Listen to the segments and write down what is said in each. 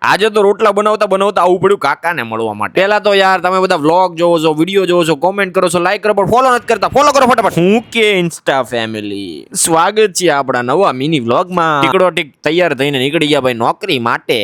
આજે તો રોટલા બનાવતા બનાવતા આવું પડ્યું કાકાને મળવા માટે. પેલા તો યાર તમે બધા વ્લોગ જોવો છો, વિડીયો જોવો છો, કોમેન્ટ કરો છો, લાઈક કરો, પણ ફોલો નથી કરતા. ફોલો કરો ફટાફટ. હું કે ઇન્સ્ટા ફેમિલી, સ્વાગત છે આપણા નવા મિની વ્લોગમાં. ટીકડો ટીક તૈયાર થઈને નીકળી ગયા ભાઈ નોકરી માટે.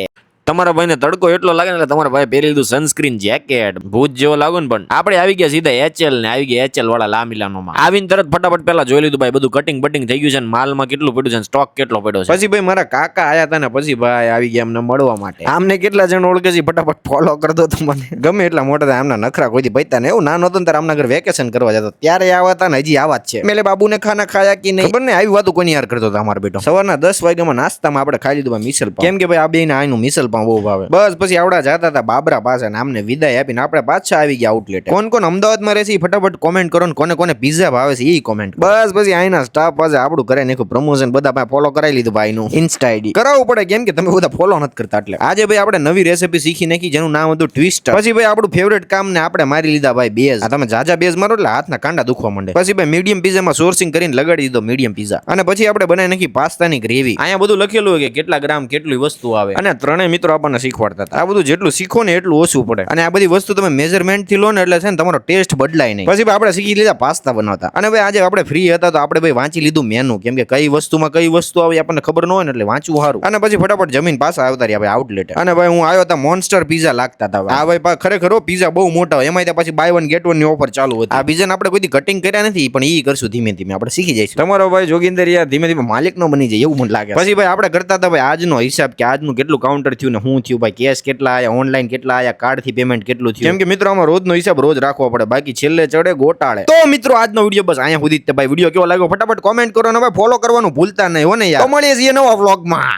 તમારા ભાઈને તડકો એટલો લાગે ને એટલે તમારા ભાઈ પહેરી લીધું સનસ્ક્રીન જેકેટ, ભૂત જેવો લાગુ ને. પણ આપણે આવી ગયા સીધા એચએલ ને આવી ગયા એચએલ વાળા લામીલાનોમાં. આવીને તરત ફટાફટ પેલા જોઈ લીધું ભાઈ બધું કટિંગ બટિંગ થઈ ગયું છે ને માલમાં કેટલું પડ્યું છે, સ્ટોક કેટલો પડ્યો છે. પછી ભાઈ મારા કાકા આયા હતા ને પછી ભાઈ આવી ગયા અમને મળવા માટે. આમને કેટલા જણ ઓળખે છે ફટાફટ ફોલો કરી દો તમને. ગમે એટલા મોટા થાય આમના નખરા કોઈ પૈતા ને. એવું નાનો હતો ને ત્યારે આમના ઘર વેકેશન કરવા જતો ત્યારે આવા હતા ને હજી આવા જ છે. મેલે બાબુને ખાના ખાયા કે નહીં ખબર ને, આવી વાતો કોની યાર કરતો હતો અમારો બેટો. સવારના 10 વાગ્યામાં નાસ્તામાં આપણે ખાઈ લીધું ભાઈ મિસલ પાવ. કેમ કે ભાઈ આ બેને આનું મિસલ પાવ બહુ ભાવે. બસ પછી આવડા જતા હતા બાબરા પાસે ને આમને વિદાય આપીને આપણે પાછા આવી ગયા આઉટલેટ. કોણ કોણ અમદાવાદમાં રહેશે ફટાફટ કોમેન્ટ કરો ને કોને કોને પિઝા ભાવે છે એ કોમેન્ટ. બસ પછી અહીંના સ્ટાફ પાસે આપણું કરે નાખ્યું પ્રમોશન. બધા ભાઈ ફોલો કરાવી લીધું ભાઈનું ઇન્સ્ટા આઈડી કરાવવું પડે કેમ કે તમે બધા ફોલો નથી કરતા. એટલે આજે ભાઈ આપણે નવી રેસીપી શીખી નાખી જેનું નામ હતું ટ્વિસ્ટર. પછી ભાઈ આપણું ફેવરેટ કામ ને આપણે મારી લીધા ભાઈ બેઝ. તમે જાજા બેઝ મારો એટલે હાથના કાંડા દુખવા માંડે. પછી ભાઈ મીડિયમ પીઝામાં સોર્સિંગ કરીને લગાડી દીધો મીડિયમ પીઝા. અને પછી આપણે બનાવી નાખી પાસ્તાની ગ્રેવી. અહીંયા બધું લખેલું હોય કે કેટલા ગ્રામ કેટલી વસ્તુ આવે અને ત્રણેય મિત્રો આપણને શીખવાડતા હતા. આ બધું જેટલું શીખો ને એટલું ઓછું પડે. અને આ બધી વસ્તુ તમે મેઝરમેન્ટ થી લો ને એટલે છે ને તમારો ટેસ્ટ બદલાય નહીં. પછી આપણે શીખી લીધા પાસ્તા બનાવતા. અને ભાઈ આજે આપણે ફ્રી હતા તો આપણે ભાઈ વાંચી લીધું મેનુ. કેમ કે કઈ વસ્તુમાં કઈ વસ્તુ આવે આપણને ખબર ન હોય ને એટલે વાંચવું સારું. અને પછી ફટાફટ જમીન પાછા આવતા રહ્યા ભાઈ આઉટલેટ. અને ભાઈ હું આવ્યો હતા મોન્સ્ટર પીઝા લાગતા હતા. આ ભાઈ ખરેખર પીઝા બહુ મોટા હોય. એમાં પછી બાય વન ગેટ વન ની ઓફર ચાલુ હતી. આ પીઝા આપણે કોઈ કટિંગ કર્યા નથી પણ એ કરશું ધીમે ધીમે આપણે શીખી જઈશું. તમારો ભાઈ જોગિંદર યાર ધીમે ધીમે માલિક નો બની જાય એવું મને લાગે. પછી ભાઈ આપણે કરતા હતા ભાઈ આજનો હિસાબ કે આજનું કેટલું કાઉન્ટર થયું ને શું થયું, ભાઈ કેશ કેટલા આયા, ઓનલાઈન કેટલા આયા, કાર્ડ થી પેમેન્ટ કેટલું થયું. કેમ કે મિત્રો આમાં રોજનો હિસાબ રોજ રાખવો પડે, બાકી છેલ્લે ચડે ગોટાળે. તો મિત્રો આજનો વિડીયો બસ અહીંયા સુધી જ. ભાઈ વિડીયો કેવો લાગ્યો ફટાફટ કોમેન્ટ કરો અને ભાઈ ફોલો કરવાનું ભૂલતા નહીં હો ને યાર. તો મળીએ છીએ નવા વ્લોગમાં.